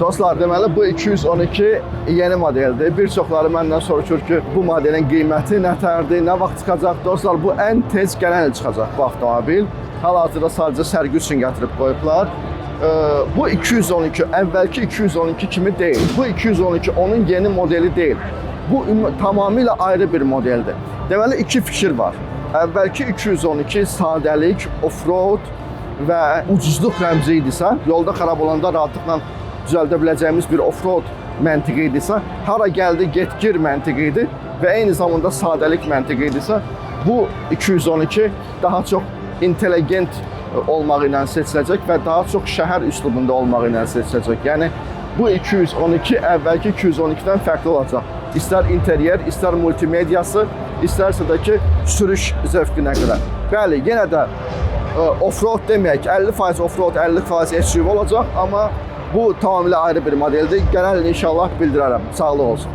Dostlar, deməli bu 212 yeni modeldir. Bir çoxları məndən soruşur ki, bu modelin qiyməti nətərdir, nə vaxt çıxacaq? Dostlar, bu ən tez gələn il çıxacaq bu avtomobil. Hal-hazırda sadəcə sərgi üçün gətirib qoyublar. Bu 212 əvvəlki 212 kimi deyil. Bu 212 onun yeni modeli deyil. Bu tamamilə ayrı bir modeldir. Deməli iki fikir var. Əvvəlki 212 sadəlik, offroad və ucuzluq rəmzi idisə, yolda xarab olanda rahatlıqla düzəldə biləcəyimiz bir offroad məntiqi idisə, hara gəldi get-gir məntiqi idi və eyni zamanda sadəlik məntiqi idisə, bu 212 daha çox intelligent olmaq ilə seçiləcək və daha çox şəhər üslubunda olmaq ilə seçiləcək. Yəni bu 212 əvvəlki 212-dən fərqli olacaq. İstər interyer, istər multimediası, istərsə də ki, sürüş zövqünə görə. Bəli, yenə də offroad deməyək, 50% offroad, 50% SUV olacaq, amma bu tamamilə ayrı bir modeldir. Gələn il inşallah bildirərəm. Sağlıq olsun.